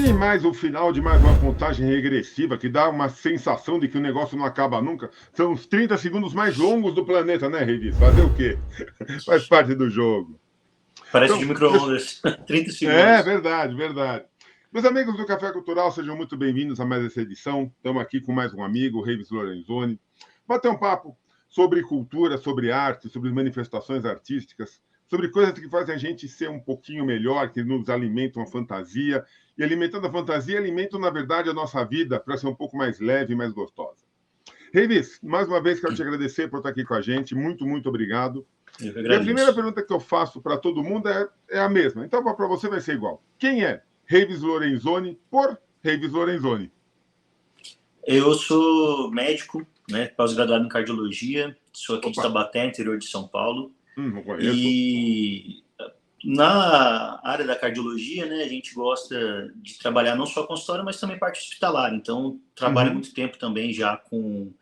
E mais o final de mais uma contagem regressiva que dá uma sensação de que o negócio não acaba nunca. São os 30 segundos mais longos do planeta, né, Revis? Fazer o quê? Faz parte do jogo. Parece de Então, micro-ondas. 30 é segundos. verdade, verdade. Meus amigos do Café Cultural, sejam muito bem-vindos a mais essa edição. Estamos aqui com mais um amigo, o Revis Lorenzoni. Bater um papo sobre cultura, sobre arte, sobre manifestações artísticas, sobre coisas que fazem a gente ser um pouquinho melhor, que nos alimentam a fantasia. E alimentando a fantasia, alimentam, na verdade, a nossa vida para ser um pouco mais leve e mais gostosa. Revis, mais uma vez quero te agradecer por estar aqui com a gente. Muito, muito obrigado. Eu que E a primeira agradeço. pergunta que eu faço para todo mundo é a mesma. Então, para você vai ser igual. Quem é Revis Lorenzoni por Revis Lorenzoni? Eu sou médico, né, pós-graduado em cardiologia, sou aqui de Opa, Taubaté, interior de São Paulo. não conheço. E na área da cardiologia, né, a gente gosta de trabalhar não só consultório, mas também parte hospitalar. Então, trabalho há Uhum. muito tempo também já como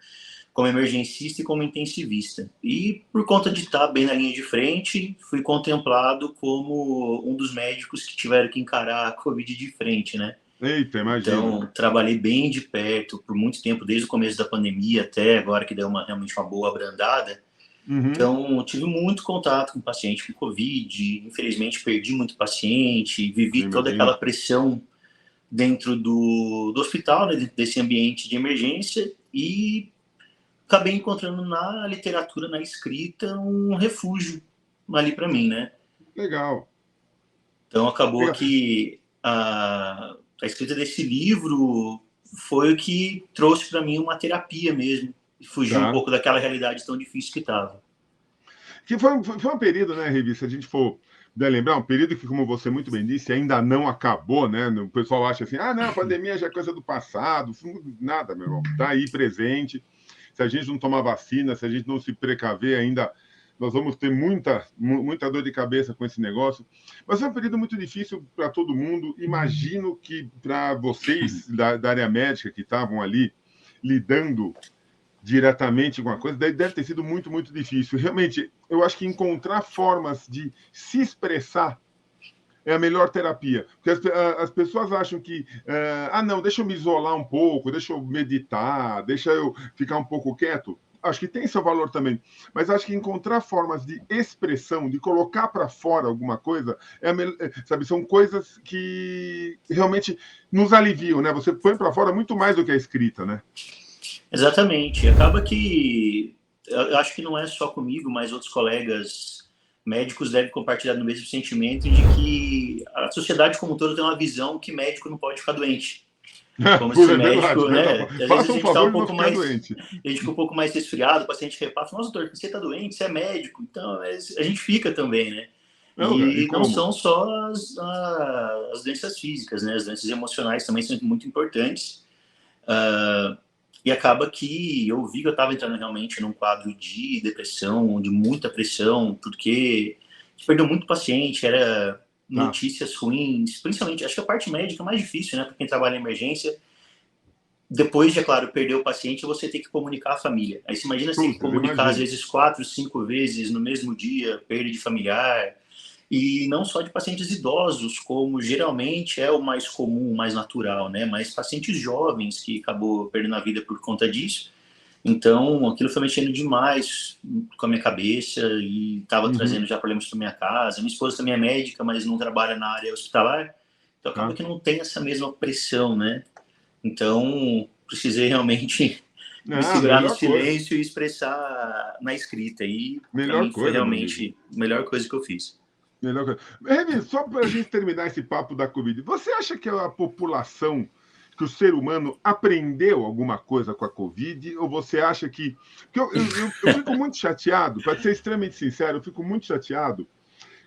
emergencista e como intensivista. E por conta de estar bem na linha de frente, fui contemplado como um dos médicos que tiveram que encarar a Covid de frente, né? Eita, imagino. Então, trabalhei bem de perto por muito tempo, desde o começo da pandemia até agora que deu realmente uma boa abrandada. Uhum. Então, tive muito contato com paciente com Covid, infelizmente perdi muito paciente, vivi toda aquela Imagino. pressão dentro do hospital, né, dentro desse ambiente de emergência, e acabei encontrando na literatura, na escrita, um refúgio ali para mim, né? Legal. Então acabou Legal. que a escrita desse livro foi o que trouxe para mim uma terapia mesmo, e fugir um Tá. pouco daquela realidade tão difícil que estava. Que foi um período, né, revista? A gente for lembrar, um período que, como você muito bem disse, ainda não acabou, né? O pessoal acha assim, ah, não, a pandemia já é coisa do passado. Nada, meu irmão. Está aí presente. Se a gente não tomar vacina, se a gente não se precaver ainda, nós vamos ter muita dor de cabeça com esse negócio. Mas é um período muito difícil para todo mundo. Imagino que para vocês da área médica que estavam ali lidando diretamente com a coisa, deve ter sido muito, muito difícil. Realmente, eu acho que encontrar formas de se expressar é a melhor terapia. Porque as pessoas acham que, não, deixa eu me isolar um pouco, deixa eu meditar, deixa eu ficar um pouco quieto. Acho que tem seu valor também. Mas acho que encontrar formas de expressão, de colocar para fora alguma coisa, sabe, são coisas que realmente nos aliviam, né? Você põe para fora muito mais do que a escrita, né? Exatamente. Acaba que eu acho que não é só comigo, mas outros colegas médicos devem compartilhar do mesmo sentimento de que a sociedade como um todo tem uma visão que médico não pode ficar doente. Como se É verdade, médico, né? verdade. Às vezes Faça a um gente está favor um de não pouco ficar mais, doente. a gente fica um pouco mais resfriado, o paciente repassa, nossa, doutor, você está doente, você é médico. Então, a gente fica também, né? Não, e E não como? são só as doenças físicas, né? As doenças emocionais também são muito importantes. E acaba que eu vi que eu estava entrando realmente num quadro de depressão, de muita pressão, porque a gente perdeu muito paciente, era Tá. notícias ruins, principalmente, acho que a parte médica é mais difícil, né? Para quem trabalha em emergência, depois de, é claro, perder o paciente, você tem que comunicar à família. Aí você imagina você ter que Puta, comunicar, às imagino. vezes, 4, 5 vezes no mesmo dia, perda de familiar. E não só de pacientes idosos, como geralmente é o mais comum, o mais natural, né? Mas pacientes jovens que acabou perdendo a vida por conta disso. Então, aquilo foi mexendo demais com a minha cabeça e estava Uhum, trazendo já problemas para minha casa. Minha esposa também é médica, mas não trabalha na área hospitalar. Então, acaba tá. que não tem essa mesma pressão, né? Então, precisei realmente me Ah, segurar no melhor coisa. silêncio e expressar na escrita. E, para Melhor mim, foi coisa, meu amigo. realmente a melhor coisa que eu fiz. Melhor coisa. Revi, só para a gente terminar esse papo da Covid, você acha que a população, que o ser humano aprendeu alguma coisa com a Covid? Ou você acha que. Porque eu fico muito chateado, para ser extremamente sincero, eu fico muito chateado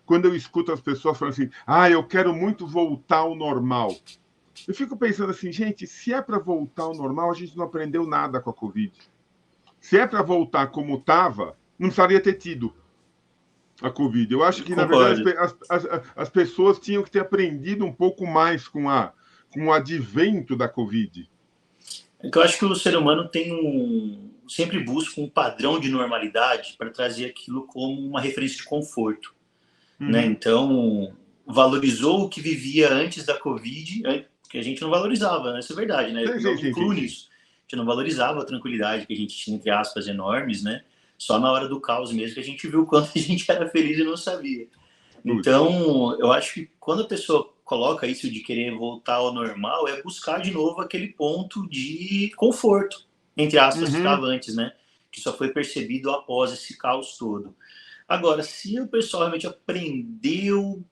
quando eu escuto as pessoas falando assim: ah, eu quero muito voltar ao normal. Eu fico pensando assim, gente, se é para voltar ao normal, a gente não aprendeu nada com a Covid. Se é para voltar como estava, não precisaria ter tido a Covid. Eu acho que, na verdade, Concordo. as pessoas tinham que ter aprendido um pouco mais com o advento da Covid. É que eu acho que o ser humano sempre busca um padrão de normalidade para trazer aquilo como uma referência de conforto, né? Uhum. Então, valorizou o que vivia antes da Covid, que a gente não valorizava, né? Isso é verdade, né? Eu me incluo nisso. A gente não valorizava a tranquilidade que a gente tinha, entre aspas, enormes, né? Só na hora do caos mesmo que a gente viu o quanto a gente era feliz e não sabia. Então, eu acho que quando a pessoa coloca isso de querer voltar ao normal, é buscar de novo aquele ponto de conforto, entre aspas, que estava antes, né? Que só foi percebido após esse caos todo. Agora, se o pessoal realmente aprendeu,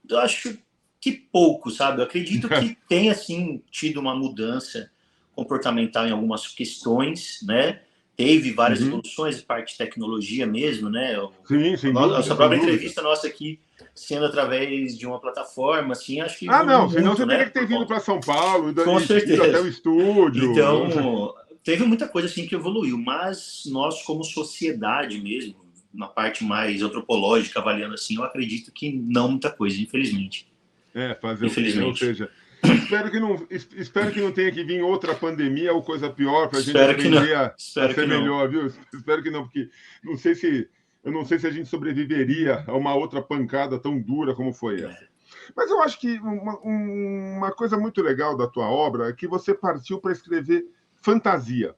eu acho que pouco, sabe? Eu acredito que tenha, assim, tido uma mudança comportamental em algumas questões, né? Teve várias evoluções, parte de tecnologia mesmo, né? Sim, sem dúvida. Nossa própria entrevista nossa aqui, sendo através de uma plataforma, assim, acho que não, evoluiu senão muito, você né? teria que ter vindo para São Paulo Com e ido até o certeza. estúdio. Então, teve muita coisa assim que evoluiu, mas nós, como sociedade mesmo, na parte mais antropológica, avaliando assim, eu acredito que não muita coisa, infelizmente. Fazer o quê? Ou seja, espero que não tenha que vir outra pandemia ou coisa pior para a gente aprender a ser melhor, viu? Espero que não, porque eu não sei se a gente sobreviveria a uma outra pancada tão dura como foi essa. Mas eu acho que uma coisa muito legal da tua obra é que você partiu para escrever fantasia.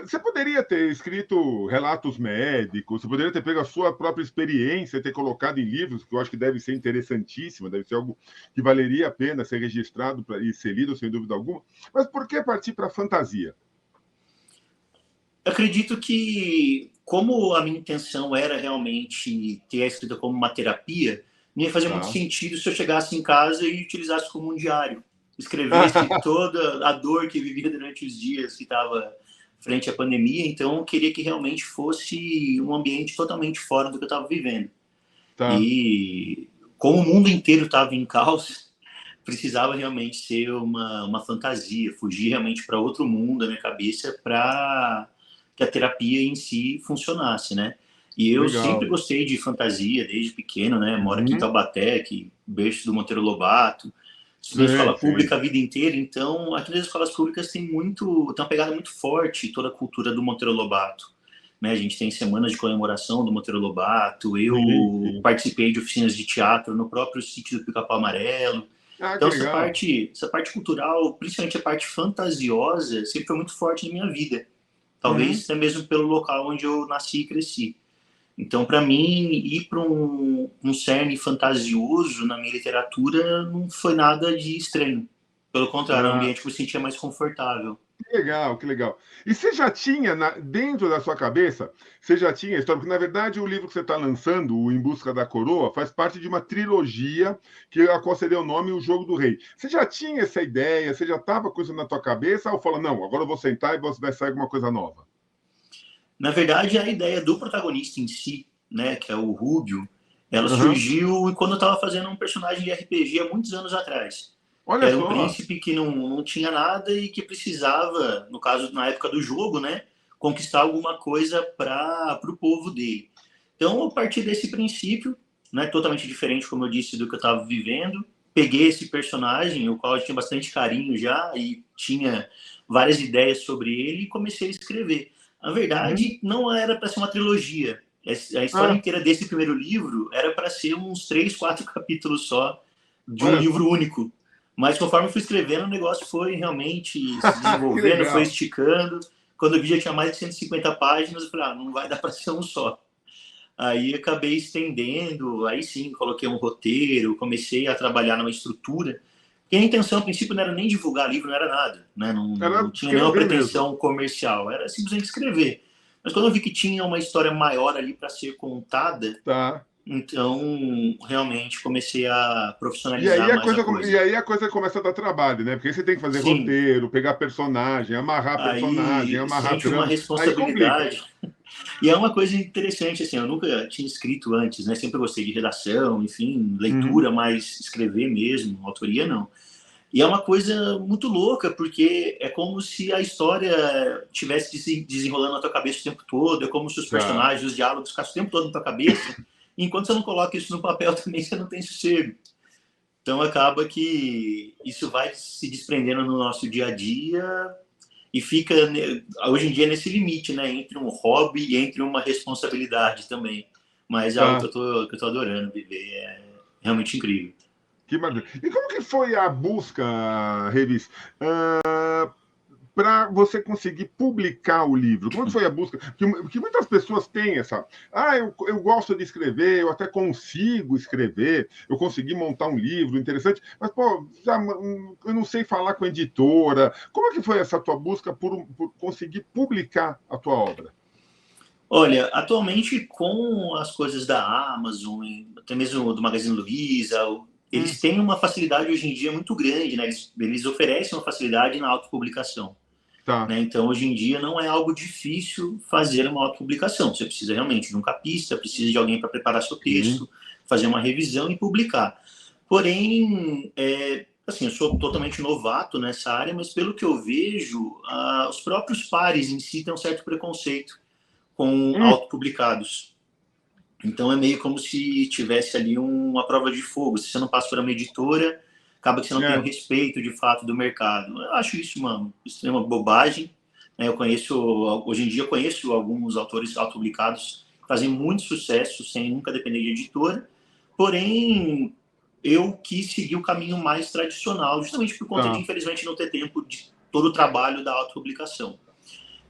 Você poderia ter escrito relatos médicos, você poderia ter pego a sua própria experiência e ter colocado em livros, que eu acho que deve ser interessantíssimo, deve ser algo que valeria a pena ser registrado e ser lido, sem dúvida alguma. Mas por que partir para a fantasia? Eu acredito que, como a minha intenção era realmente ter a escrita como uma terapia, não ia fazer muito sentido se eu chegasse em casa e utilizasse como um diário. Escrevesse toda a dor que vivia durante os dias que estava frente à pandemia, então eu queria que realmente fosse um ambiente totalmente fora do que eu estava vivendo. E como o mundo inteiro estava em caos, precisava realmente ser uma fantasia, fugir realmente para outro mundo da minha cabeça para que a terapia em si funcionasse, né? E eu sempre gostei de fantasia desde pequeno, né? Moro aqui em Taubaté, que berço do Monteiro Lobato, estudei escola pública a vida inteira, então aqui nas escolas públicas tem uma pegada muito forte toda a cultura do Monteiro Lobato. Né, a gente tem semanas de comemoração do Monteiro Lobato, eu participei de oficinas de teatro no próprio sítio do Pica-Pau Amarelo. Então essa parte cultural, principalmente a parte fantasiosa, sempre foi muito forte na minha vida. Talvez até mesmo pelo local onde eu nasci e cresci. Então, para mim, ir para um cerne fantasioso na minha literatura não foi nada de estranho. Pelo contrário, é um ambiente que eu me sentia mais confortável. Que legal, que legal. E você já tinha, dentro da sua cabeça, você já tinha a história, porque na verdade o livro que você está lançando, o Em Busca da Coroa, faz parte de uma trilogia a qual você deu o nome O Jogo do Rei. Você já tinha essa ideia, você já estava com isso na tua cabeça, ou falou, não, agora eu vou sentar e vai sair alguma coisa nova? Na verdade, a ideia do protagonista em si, né, que é o Rubio, ela surgiu quando eu estava fazendo um personagem de RPG há muitos anos atrás. Olha que era só. um príncipe que não tinha nada e que precisava, no caso, na época do jogo, né, conquistar alguma coisa para o povo dele. Então, a partir desse princípio, né, totalmente diferente, como eu disse, do que eu estava vivendo, peguei esse personagem, o qual eu tinha bastante carinho já e tinha várias ideias sobre ele e comecei a escrever. Na verdade, não era para ser uma trilogia. A história inteira desse primeiro livro era para ser uns 3, 4 capítulos só de um livro único. Mas conforme eu fui escrevendo, o negócio foi realmente se desenvolvendo, foi esticando. Quando eu vi já tinha mais de 150 páginas, eu falei, não vai dar para ser um só. Aí acabei estendendo, aí sim, coloquei um roteiro, comecei a trabalhar numa estrutura. Porque a intenção, a princípio, não era nem divulgar livro, não era nada. Né? Não tinha nenhuma pretensão comercial, era simplesmente escrever. Mas quando eu vi que tinha uma história maior ali para ser contada, então realmente comecei a profissionalizar mais a coisa. E aí a coisa começa a dar trabalho, né? Porque aí você tem que fazer roteiro, pegar personagem, amarrar personagem, amarrar trama. Uma responsabilidade. E é uma coisa interessante, assim, eu nunca tinha escrito antes, né? Sempre gostei de redação, enfim, leitura, mas escrever mesmo, autoria não. E é uma coisa muito louca, porque é como se a história estivesse se desenrolando na tua cabeça o tempo todo, é como se os personagens, os diálogos ficassem o tempo todo na tua cabeça. E enquanto você não coloca isso no papel também, você não tem sossego. Então acaba que isso vai se desprendendo no nosso dia a dia e fica, hoje em dia, nesse limite, né? Entre um hobby e entre uma responsabilidade também. Mas é algo que eu tô adorando viver, é realmente incrível. Que maravilha. E como que foi a busca, Revis, para você conseguir publicar o livro? Como que foi a busca? Porque muitas pessoas têm essa. Ah, eu gosto de escrever, eu até consigo escrever, eu consegui montar um livro interessante, mas, pô, eu não sei falar com a editora. Como é que foi essa tua busca por conseguir publicar a tua obra? Olha, atualmente com as coisas da Amazon, até mesmo do Magazine Luiza, eles têm uma facilidade hoje em dia muito grande, né? Eles oferecem uma facilidade na autopublicação, Tá. né? Então, hoje em dia não é algo difícil fazer uma autopublicação. Você precisa realmente de um capista, precisa de alguém para preparar seu Sim. texto, fazer uma revisão e publicar. Porém, assim, eu sou totalmente novato nessa área, mas pelo que eu vejo, os próprios pares em si têm um certo preconceito com Hum, autopublicados. Então é meio como se tivesse ali uma prova de fogo. Se você não passa por uma editora, acaba que você não tem o é, respeito de fato do mercado. Eu acho isso uma extrema bobagem. Eu conheço, hoje em dia, eu conheço alguns autores autopublicados que fazem muito sucesso sem nunca depender de editora. Porém, eu quis seguir o caminho mais tradicional, justamente por conta de, tá. infelizmente, não ter tempo de todo o trabalho da autopublicação.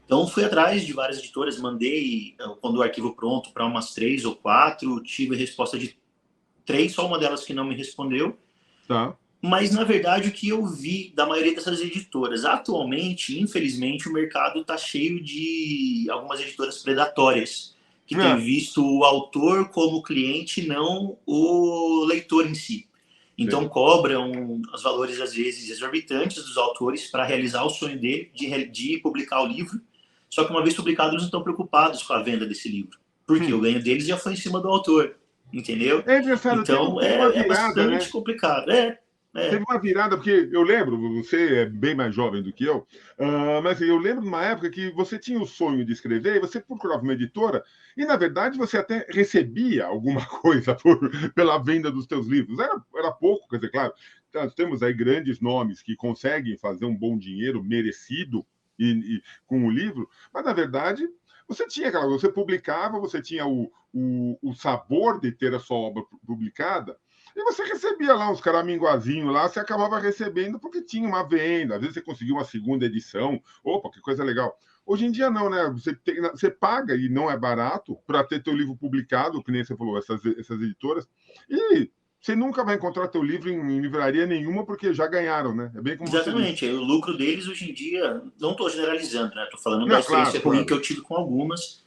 Então, fui atrás de várias editoras, mandei quando o arquivo pronto para umas 3 ou 4, tive a resposta de 3, só uma delas que não me respondeu. Tá. Mas, na verdade, o que eu vi da maioria dessas editoras, atualmente, infelizmente, o mercado está cheio de algumas editoras predatórias, que têm É, visto o autor como cliente, não o leitor em si. Então, sei. cobram os valores, às vezes, exorbitantes dos autores para realizar o sonho dele de publicar o livro. Só que, uma vez publicado, eles não estão preocupados com a venda desse livro, porque o Hum. ganho deles já foi em cima do autor, entendeu? É engraçado, Então, teve uma é virada, bastante né? complicado. Teve uma virada, porque eu lembro, você é bem mais jovem do que eu, mas eu lembro de uma época que você tinha o sonho de escrever e você procurava uma editora e, na verdade, você até recebia alguma coisa pela venda dos teus livros. Era pouco, quer dizer, claro, nós temos aí grandes nomes que conseguem fazer um bom dinheiro merecido com o livro, mas, na verdade, você publicava, você tinha o sabor de ter a sua obra publicada, e você recebia lá uns caraminguazinhos lá, você acabava recebendo porque tinha uma venda. Às vezes você conseguiu uma segunda edição. Opa, que coisa legal. Hoje em dia não, né? Você paga e não é barato para ter teu livro publicado, que nem você falou, essas editoras. E você nunca vai encontrar teu livro em livraria nenhuma porque já ganharam, né? É bem como você disse. Exatamente. O lucro deles hoje em dia, não estou generalizando, né? Estou falando da Não, claro, experiência ruim que claro. eu tive com algumas,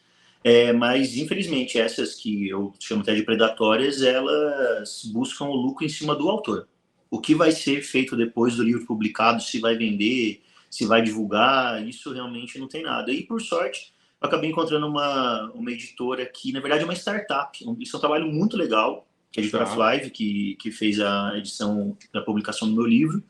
mas infelizmente essas que eu chamo até de predatórias, elas buscam o lucro em cima do autor. O que vai ser feito depois do livro publicado, se vai vender, se vai divulgar, isso realmente não tem nada. E por sorte, eu acabei encontrando uma editora que, na verdade, é uma startup. Isso é um trabalho muito legal, que é a editora Tá, Flive, que fez a edição da publicação do meu livro,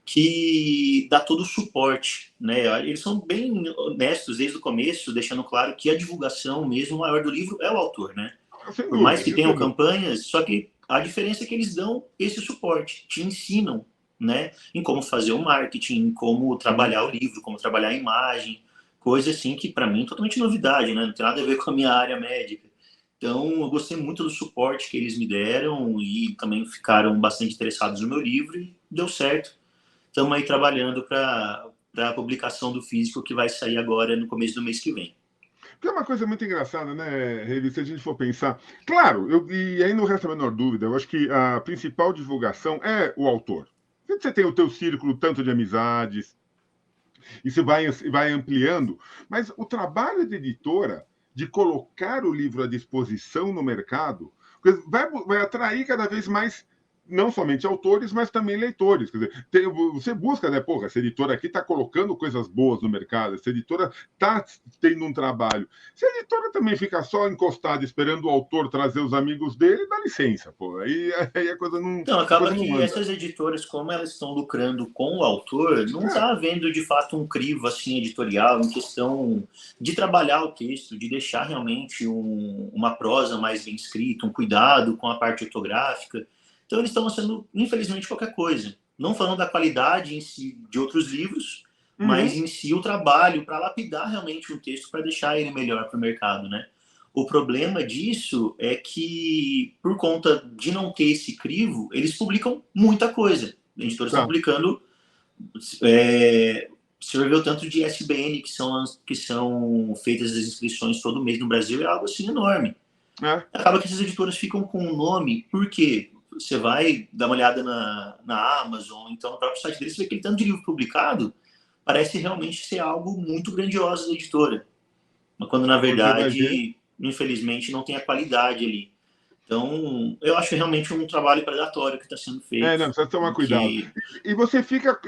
que dá todo o suporte, né? Eles são bem honestos desde o começo, deixando claro que a divulgação mesmo maior do livro é o autor, né? sem Por mais dúvida, que sem tenham dúvida. campanhas, só que a diferença é que eles dão esse suporte, te ensinam, né, em como fazer o marketing, em como Sim. trabalhar o livro, como trabalhar a imagem, coisa assim que para mim é totalmente novidade, né? Não tem nada a ver com a minha área médica. Então, eu gostei muito do suporte que eles me deram e também ficaram bastante interessados no meu livro e deu certo. Estamos aí trabalhando para a publicação do físico que vai sair agora no começo do mês que vem. Que é uma coisa muito engraçada, né, Revi, se a gente for pensar. Claro, e aí não resta a menor dúvida, eu acho que a principal divulgação é o autor. Você tem o teu círculo tanto de amizades, e você vai ampliando, mas o trabalho de editora, de colocar o livro à disposição no mercado, vai atrair cada vez mais não somente autores, mas também leitores. Quer dizer, você busca, né? Porra, essa editora aqui está colocando coisas boas no mercado, essa editora está tendo um trabalho. Se a editora também fica só encostada esperando o autor trazer os amigos dele, dá licença, pô. Aí Então, a acaba coisa não que anda. essas editoras, como elas estão lucrando com o autor, não É, está havendo de fato um crivo assim editorial em questão de trabalhar o texto, de deixar realmente uma prosa mais bem escrita, um cuidado com a parte ortográfica. Então, eles estão lançando, infelizmente, qualquer coisa. Não falando da qualidade em si de outros livros, mas uhum, em si o trabalho para lapidar realmente um texto para deixar ele melhor para o mercado, né? O problema disso é que, por conta de não ter esse crivo, eles publicam muita coisa. Editores estão Tá. publicando. Você vai ver o tanto de SBN que são feitas as inscrições todo mês no Brasil, é algo assim enorme. É. Acaba que essas editoras ficam com o nome, porque você vai dar uma olhada na Amazon, então no próprio site deles, você vê aquele tanto de livro publicado, parece realmente ser algo muito grandioso da editora. Mas quando, na Quando você vai ver. verdade, infelizmente, não tem a qualidade ali. Então, eu acho realmente um trabalho predatório que está sendo feito. Não, precisa tomar cuidado. Que, E você fica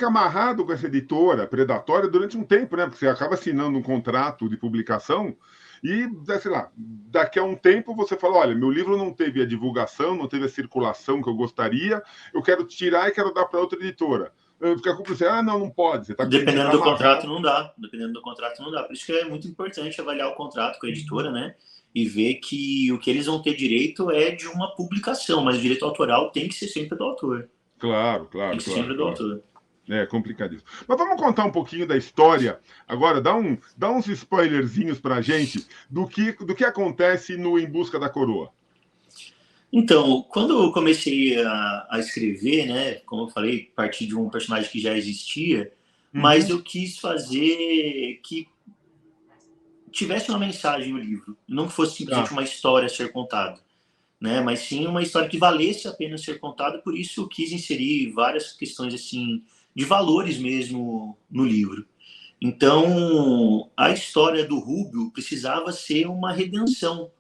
amarrado com essa editora predatória durante um tempo, né? Porque você acaba assinando um contrato de publicação e, sei lá, daqui a um tempo você fala, olha, meu livro não teve a divulgação, não teve a circulação que eu gostaria, eu quero tirar e quero dar para outra editora. Fica com você, não pode. Você dependendo tá do contrato, amarrado. não dá. Dependendo do contrato, não dá. Por isso que é muito importante avaliar o contrato com a editora, né? E ver que o que eles vão ter direito é de uma publicação, mas o direito autoral tem que ser sempre do autor. Claro, Tem claro, que ser claro, sempre do claro. autor. É complicadíssimo. Mas vamos contar um pouquinho da história. Agora, dá uns spoilerzinhos pra gente do que acontece no Em Busca da Coroa. Então, quando eu comecei a escrever, né, como eu falei, parti de um personagem que já existia, mas Uhum. eu quis fazer que tivesse uma mensagem no livro, não que fosse simplesmente Tá. uma história a ser contada, né, mas sim uma história que valesse a pena ser contada, por isso eu quis inserir várias questões assim de valores mesmo no livro. Então, a história do Rubio precisava ser uma redenção,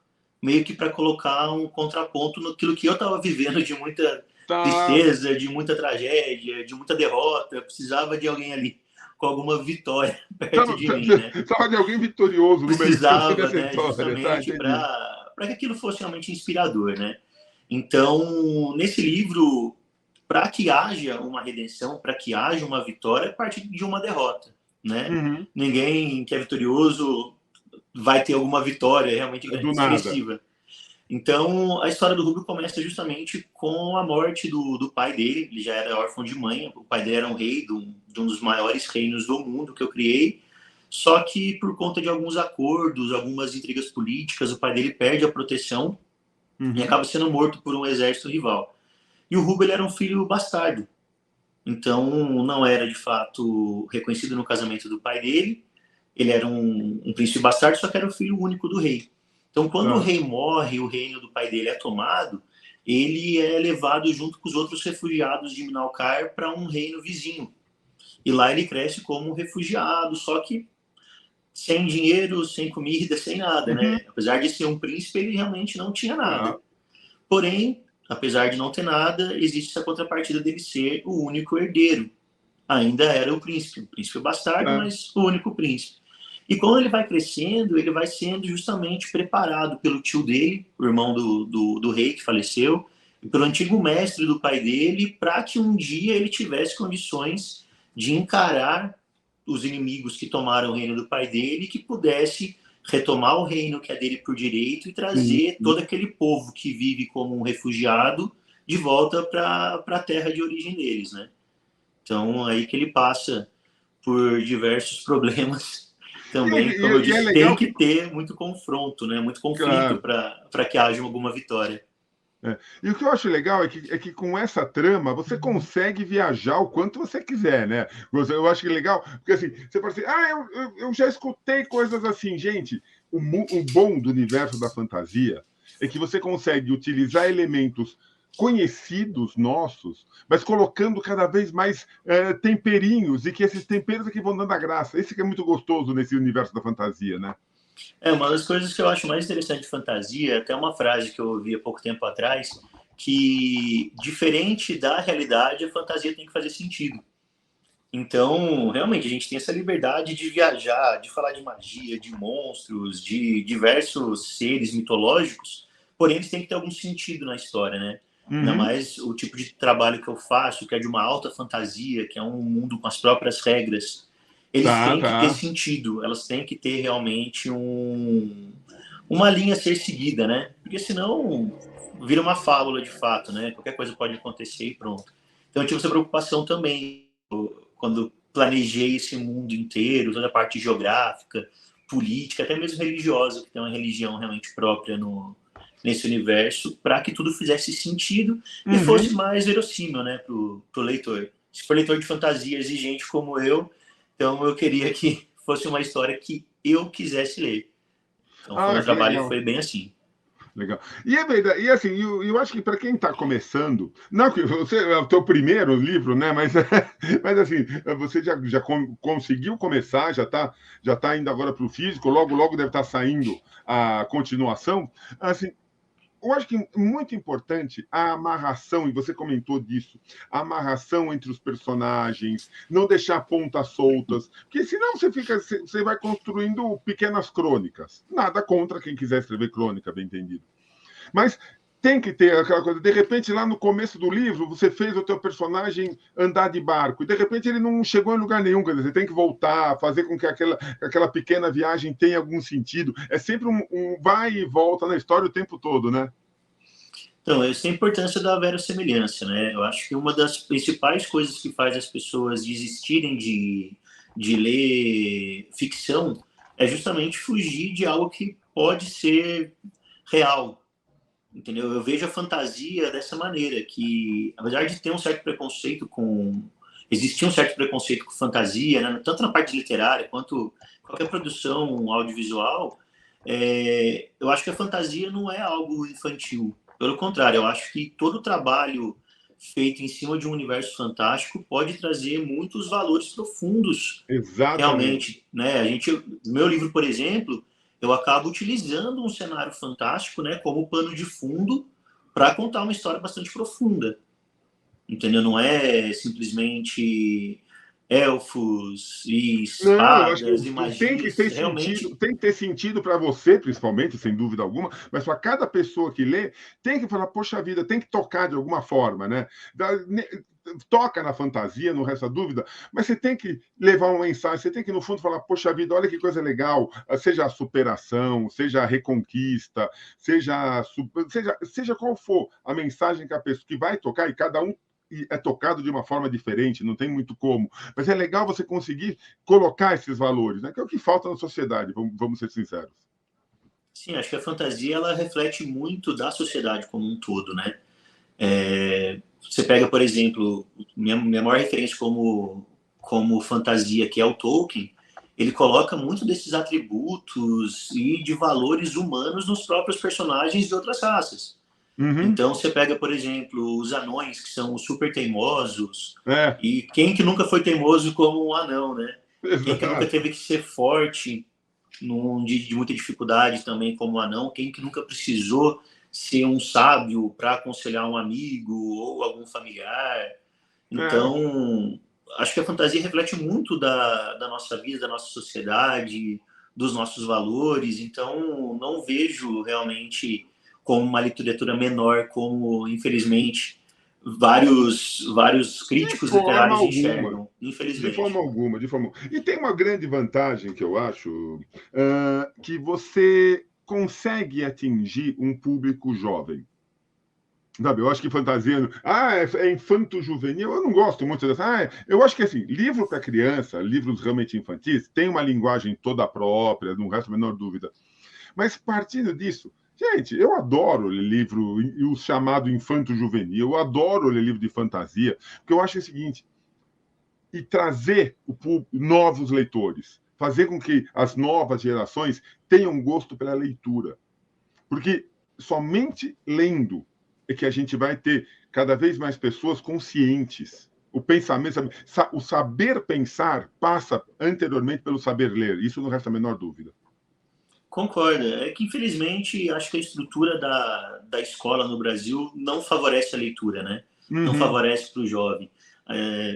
meio que para colocar um contraponto naquilo que eu estava vivendo de muita Tá. tristeza, de muita tragédia, de muita derrota. Eu precisava de alguém ali com alguma vitória perto de mim, né? Precisava de alguém vitorioso no meio Precisava, dessa né? história, tá? Justamente Entendi. para que aquilo fosse realmente inspirador, né? Então, nesse livro, para que haja uma redenção, para que haja uma vitória, é partir de uma derrota, né? Uhum. Ninguém que é vitorioso vai ter alguma vitória realmente Do nada. expressiva. Então, a história do Rubio começa justamente com a morte do pai dele. Ele já era órfão de mãe. O pai dele era um rei de um dos maiores reinos do mundo que eu criei. Só que, por conta de alguns acordos, algumas intrigas políticas, o pai dele perde a proteção e Uhum. acaba sendo morto por um exército rival. E o Rubio era um filho bastardo. Então, não era de fato reconhecido no casamento do pai dele. Ele era um príncipe bastardo, só que era o filho único do rei. Então, quando o Tá. rei morre e o reino do pai dele é tomado, ele é levado junto com os outros refugiados de Minalcar para um reino vizinho. E lá ele cresce como um refugiado, só que sem dinheiro, sem comida, sem nada, Uhum. né? Apesar de ser um príncipe, ele realmente não tinha nada. Tá. Porém, apesar de não ter nada, existe essa contrapartida dele ser o único herdeiro. Ainda era o príncipe bastardo, Tá. mas o único príncipe. E quando ele vai crescendo, ele vai sendo justamente preparado pelo tio dele, o irmão do rei que faleceu, e pelo antigo mestre do pai dele, para que um dia ele tivesse condições de encarar os inimigos que tomaram o reino do pai dele e que pudesse retomar o reino que é dele por direito e Sim. trazer todo aquele povo que vive como um refugiado de volta para a terra de origem deles, né? Então, aí que ele passa por diversos problemas também, como eu E é disse, tem legal que que. ter muito confronto, né? Muito conflito Claro. para que haja alguma vitória. É. E o que eu acho legal é que com essa trama você consegue viajar o quanto você quiser, né? Eu acho que é legal, porque assim, você pode assim, eu já escutei coisas assim, gente. O bom do universo da fantasia é que você consegue utilizar elementos conhecidos nossos, mas colocando cada vez mais temperinhos, e que esses temperos é que vão dando a graça. Esse que é muito gostoso nesse universo da fantasia, né? Uma das coisas que eu acho mais interessante de fantasia, até uma frase que eu ouvi há pouco tempo atrás, que diferente da realidade, a fantasia tem que fazer sentido. Então, realmente, a gente tem essa liberdade de viajar, de falar de magia, de monstros, de diversos seres mitológicos, porém eles têm que ter algum sentido na história, né? Ainda Uhum. mais o tipo de trabalho que eu faço, que é de uma alta fantasia, que é um mundo com as próprias regras. Eles Tá, têm que ter tá. sentido, elas têm que ter realmente uma linha a ser seguida, né? Porque senão vira uma fábula de fato, né? Qualquer coisa pode acontecer e pronto. Então eu tive essa preocupação também quando planejei esse mundo inteiro, toda a parte geográfica, política, até mesmo religiosa, que tem uma religião realmente própria nesse universo, para que tudo fizesse sentido e fosse mais verossímil, né, pro leitor. Se for leitor de fantasia exigente como eu, então eu queria que fosse uma história que eu quisesse ler. Então foi um trabalho que foi bem assim. Legal. E é verdade, e assim, eu acho que para quem está começando, não que você é o teu primeiro livro, né? Mas, mas assim, você já conseguiu começar, já tá indo agora para o físico, logo deve estar saindo a continuação. Assim, eu acho que é muito importante a amarração, e você comentou disso, a amarração entre os personagens, não deixar pontas soltas, porque senão você vai construindo pequenas crônicas. Nada contra quem quiser escrever crônica, bem entendido. Mas tem que ter aquela coisa, de repente, lá no começo do livro, você fez o teu personagem andar de barco, e de repente ele não chegou em lugar nenhum, quer dizer, você tem que voltar, fazer com que aquela pequena viagem tenha algum sentido. É sempre um vai e volta na história o tempo todo, né? Então, essa é a importância da verossemelhança, né? Eu acho que uma das principais coisas que faz as pessoas desistirem de ler ficção é justamente fugir de algo que pode ser real, entendeu? Eu vejo a fantasia dessa maneira, que apesar de ter um certo preconceito com... Existia um certo preconceito com fantasia, né? Tanto na parte literária quanto qualquer produção audiovisual, eu acho que a fantasia não é algo infantil. Pelo contrário, eu acho que todo trabalho feito em cima de um universo fantástico pode trazer muitos valores profundos, Exatamente. realmente, né? Meu livro, por exemplo, eu acabo utilizando um cenário fantástico, né, como pano de fundo para contar uma história bastante profunda, entendeu? Não é simplesmente elfos e Não, eu acho espadas e que tem que magias, ter realmente. sentido, tem que ter sentido para você, principalmente, sem dúvida alguma, mas para cada pessoa que lê, tem que falar, poxa vida, tem que tocar de alguma forma, né? Toca na fantasia, não resta dúvida, mas você tem que levar uma mensagem, você tem que, no fundo, falar, poxa vida, olha que coisa legal, seja a superação, seja a reconquista, seja qual for a mensagem que a pessoa que vai tocar, e cada um é tocado de uma forma diferente, não tem muito como. Mas é legal você conseguir colocar esses valores, né? Que é o que falta na sociedade, vamos ser sinceros. Sim, acho que a fantasia ela reflete muito da sociedade como um todo, né? Você pega, por exemplo, minha maior referência como fantasia, que é o Tolkien, ele coloca muito desses atributos e de valores humanos nos próprios personagens de outras raças. Uhum. Então, você pega, por exemplo, os anões, que são super teimosos, É, e quem que nunca foi teimoso como um anão, né? Quem que nunca exato. teve que ser forte num dia de muita dificuldade também como um anão? Quem que nunca precisou ser um sábio para aconselhar um amigo ou algum familiar? É. Então, acho que a fantasia reflete muito da nossa vida, da nossa sociedade, dos nossos valores. Então, não vejo realmente como uma literatura menor, como, infelizmente, vários De críticos forma literários alguma. enxergam, De forma infelizmente. alguma, de forma alguma. E tem uma grande vantagem que eu acho, que você consegue atingir um público jovem. Sabe, eu acho que fantasia. É infanto-juvenil. Eu não gosto muito dessa. Eu acho que assim, livro para criança, livros realmente infantis, tem uma linguagem toda própria, não resta a menor dúvida. Mas partindo disso, gente, eu adoro ler livro, e o chamado infanto-juvenil, eu adoro ler livro de fantasia, porque eu acho o seguinte: e trazer novos leitores, fazer com que as novas gerações tenham gosto pela leitura. Porque somente lendo é que a gente vai ter cada vez mais pessoas conscientes. O pensamento, o saber pensar passa anteriormente pelo saber ler. Isso não resta a menor dúvida. Concordo. É que, infelizmente, acho que a estrutura da escola no Brasil não favorece a leitura, né? Não Uhum. favorece para o jovem.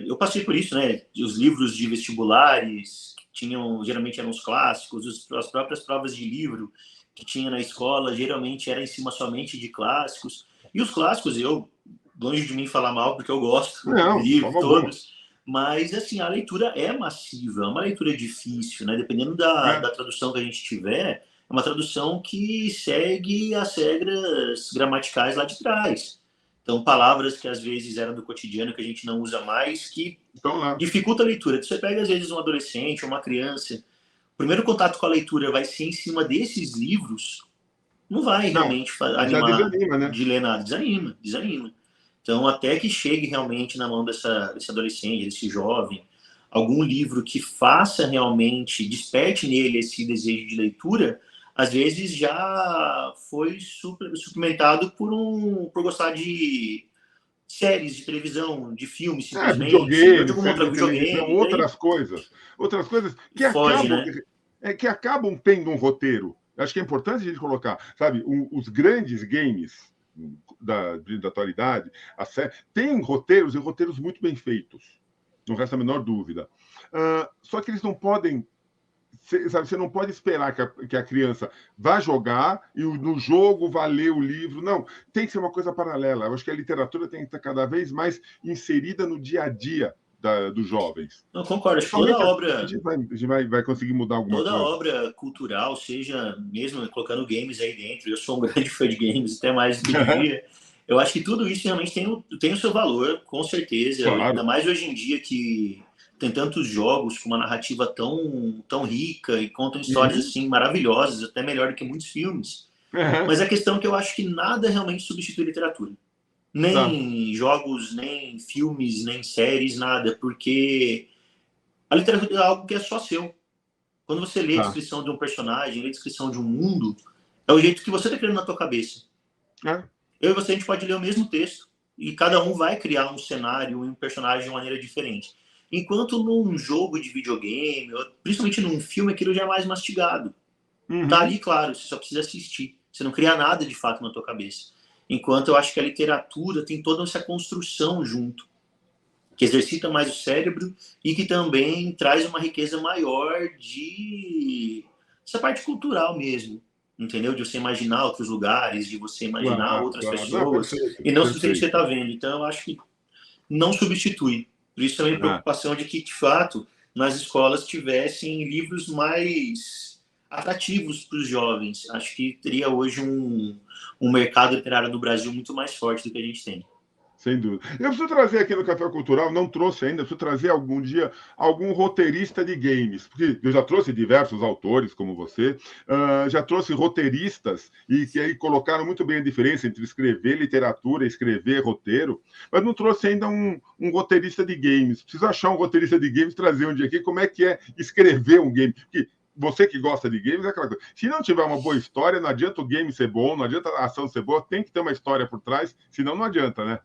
Eu passei por isso, né? Os livros de vestibulares, que geralmente eram os clássicos, as próprias provas de livro que tinha na escola, geralmente era em cima somente de clássicos. E os clássicos, longe de mim falar mal, porque eu gosto, Não, de li forma alguma. todos, mas, assim, a leitura é massiva, é uma leitura difícil, né? Dependendo da É. tradução que a gente tiver, é uma tradução que segue as regras gramaticais lá de trás. Então, palavras que às vezes eram do cotidiano, que a gente não usa mais, que Então lá. dificulta a leitura. Você pega, às vezes, um adolescente, uma criança, primeiro contato com a leitura vai ser em cima desses livros, não vai Não, realmente já animar desanima, né? de ler nada. Desanima, desanima. Então, até que chegue realmente na mão desse adolescente, desse jovem, algum livro que faça realmente, desperte nele esse desejo de leitura, às vezes já foi suplementado por gostar de séries de televisão, de filmes, simplesmente, ou de Videogame, alguma série outra de televisão, videogame, daí outras coisas foge, né? que acabam tendo um roteiro. Acho que é importante a gente colocar, sabe, os grandes games da atualidade, têm roteiros e roteiros muito bem feitos, não resta a menor dúvida. Só que eles não podem. Você não pode esperar que a criança vá jogar e no jogo vá ler o livro. Não, tem que ser uma coisa paralela. Eu acho que a literatura tem que estar cada vez mais inserida no dia a dia dos jovens. Não concordo, acho que Somente assim a gente vai conseguir mudar alguma toda coisa. obra cultural, seja mesmo colocando games aí dentro, eu sou um grande fã de games, até mais do que devia, eu acho que tudo isso realmente tem o seu valor, com certeza, ainda Claro. mais hoje em dia que tem tantos jogos com uma narrativa tão rica e contam histórias Uhum. assim maravilhosas, até melhor do que muitos filmes. Uhum. Mas a questão é que eu acho que nada realmente substitui literatura. Tá. Nem jogos, nem filmes, nem séries, nada, porque a literatura é algo que é só seu. Quando você lê a Tá. descrição de um personagem, lê a descrição de um mundo, é o jeito que você está criando na tua cabeça. É. Eu e você, a gente pode ler o mesmo texto e cada um vai criar um cenário e um personagem de uma maneira diferente. Enquanto num jogo de videogame, principalmente num filme, aquilo já é mais mastigado. Tá Uhum. ali, claro, você só precisa assistir. Você não cria nada de fato na tua cabeça. Enquanto eu acho que a literatura tem toda essa construção junto, que exercita mais o cérebro e que também traz uma riqueza maior de essa parte cultural mesmo, entendeu? De você imaginar outros lugares, de você imaginar Claro, outras claro. Não, pessoas, perfeito, e não simplesmente o que você perfeito. está vendo. Então, eu acho que não substitui. Por isso também a É. preocupação de que, de fato, nas escolas tivessem livros mais atrativos para os jovens. Acho que teria hoje um mercado literário no Brasil muito mais forte do que a gente tem. Sem dúvida. Eu preciso trazer aqui no Café Cultural, não trouxe ainda, preciso trazer algum dia algum roteirista de games, porque eu já trouxe diversos autores, como você, já trouxe roteiristas, e que aí colocaram muito bem a diferença entre escrever literatura e escrever roteiro, mas não trouxe ainda um roteirista de games. Preciso achar um roteirista de games, trazer um dia aqui, como é que é escrever um game. Porque você que gosta de games é aquela coisa. Se não tiver uma boa história, não adianta o game ser bom, não adianta a ação ser boa, tem que ter uma história por trás, senão não adianta, né?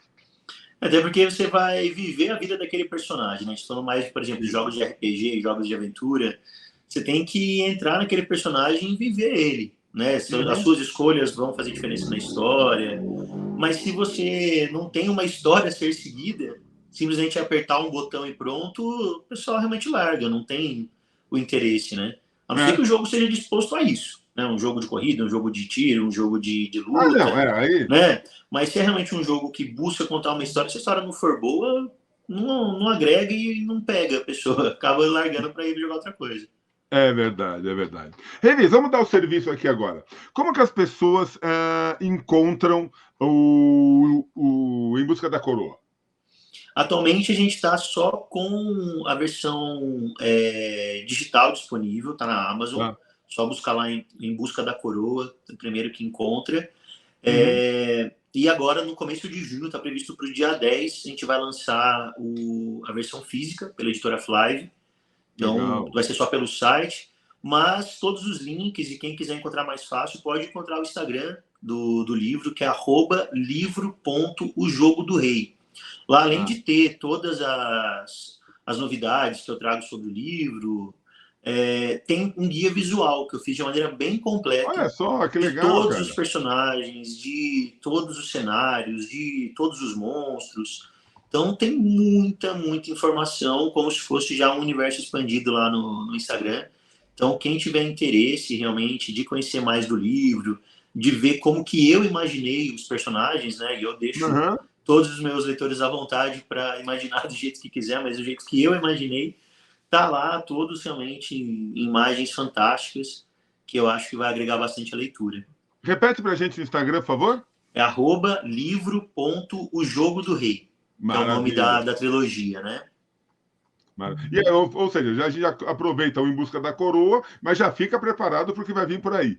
Até porque você vai viver a vida daquele personagem, né? A gente falando mais, por exemplo, de jogos de RPG, jogos de aventura, você tem que entrar naquele personagem e viver ele, né? As Uhum. suas escolhas vão fazer diferença na história, mas se você não tem uma história a ser seguida, simplesmente apertar um botão e pronto, o pessoal realmente larga, não tem o interesse, né? A não ser que É. o jogo seja disposto a isso, né? Um jogo de corrida, um jogo de tiro, um jogo de Ah, não, luta, aí. né? Mas se é realmente um jogo que busca contar uma história, se a história não for boa, não agrega e não pega a pessoa, acaba largando para ir jogar outra coisa. É verdade, é verdade. Revis, vamos dar o serviço aqui agora. Como que as pessoas encontram o Em Busca da Coroa? Atualmente a gente está só com a versão digital disponível, está na Amazon. Tá? Só buscar lá em Busca da Coroa, o primeiro que encontra. Uhum. E agora, no começo de junho, está previsto para o dia 10, a gente vai lançar a versão física pela editora Flive. Então, Legal. vai ser só pelo site. Mas todos os links, e quem quiser encontrar mais fácil, pode encontrar o Instagram do livro, que é @livro.ojogodorei. Lá, além Tá. de ter todas as novidades que eu trago sobre o livro, tem um guia visual que eu fiz de maneira bem completa, Olha só, que de legal, todos os cara. personagens, de todos os cenários, de todos os monstros. Então tem muita, muita informação, como se fosse já um universo expandido lá no Instagram. Então, quem tiver interesse realmente de conhecer mais do livro, de ver como que eu imaginei os personagens, né? E eu deixo Uhum. todos os meus leitores à vontade para imaginar do jeito que quiser, mas do jeito que eu imaginei, tá lá todos realmente em imagens fantásticas, que eu acho que vai agregar bastante a leitura. Repete pra gente no Instagram, por favor. É @livro.ojogodorei. É o nome Maravilha. da trilogia, né? Ou seja, a gente já aproveita o Em Busca da Coroa, mas já fica preparado para o que vai vir por aí.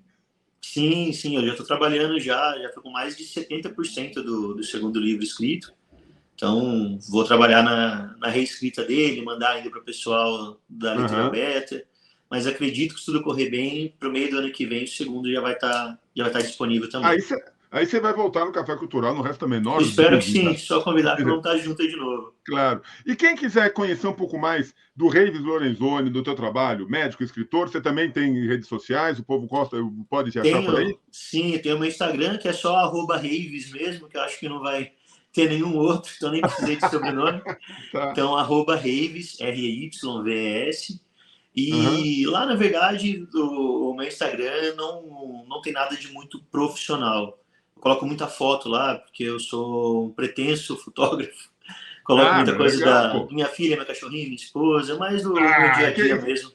Sim, sim, eu já estou trabalhando já estou com mais de 70% do segundo livro escrito. Então, vou trabalhar na reescrita dele, mandar ainda para o pessoal da leitura beta. Mas acredito que se tudo correr bem, para o meio do ano que vem, o segundo já vai estar disponível também. Aí você vai voltar no Café Cultural, não resta a menor dúvida. Espero que sim, só convidar para não estar junto aí de novo. Claro. E quem quiser conhecer um pouco mais do Reives Lorenzoni, do teu trabalho, médico, escritor, você também tem redes sociais, o povo pode te achar por aí? Sim, eu tenho meu Instagram, que é só @Reives mesmo, que eu acho que não vai ter nenhum outro, então nem precisei de sobrenome. Tá. Então, @Reives, REYVES. E lá, na verdade, o meu Instagram não tem nada de muito profissional. Eu coloco muita foto lá, porque eu sou um pretenso fotógrafo. Coloco muita coisa legal, da minha filha, minha cachorrinha, minha esposa, mais do meu dia a dia mesmo.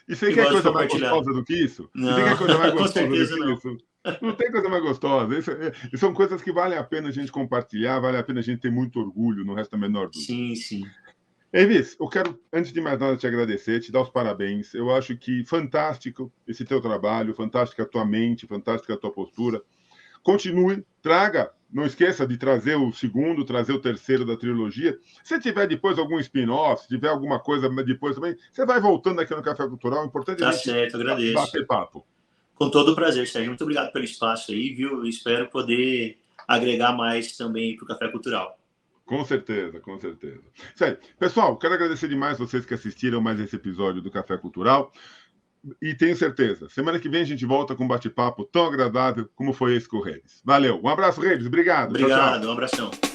E você quer coisa mais gostosa do que isso? Não, você quer coisa mais com gostosa certeza do que não. isso? Não tem coisa mais gostosa. Isso são coisas que vale a pena a gente compartilhar, vale a pena a gente ter muito orgulho, não resta a menor dúvida. Sim, sim. Reives, eu quero, antes de mais nada, te agradecer, te dar os parabéns. Eu acho que fantástico esse teu trabalho, fantástica a tua mente, fantástica a tua postura. Continue, traga, não esqueça de trazer o segundo, trazer o terceiro da trilogia. Se tiver depois algum spin-off, se tiver alguma coisa depois também, você vai voltando aqui no Café Cultural. O importante é a gente certo, agradeço. bater papo. Com todo o prazer, Sérgio. Muito obrigado pelo espaço aí, viu? Espero poder agregar mais também para o Café Cultural. Com certeza, com certeza. Sério, pessoal, quero agradecer demais vocês que assistiram mais esse episódio do Café Cultural. E tenho certeza, semana que vem a gente volta com um bate-papo tão agradável como foi esse com o Reives. Valeu, um abraço, Reives, obrigado. Obrigado, tchau, tchau. Um abração.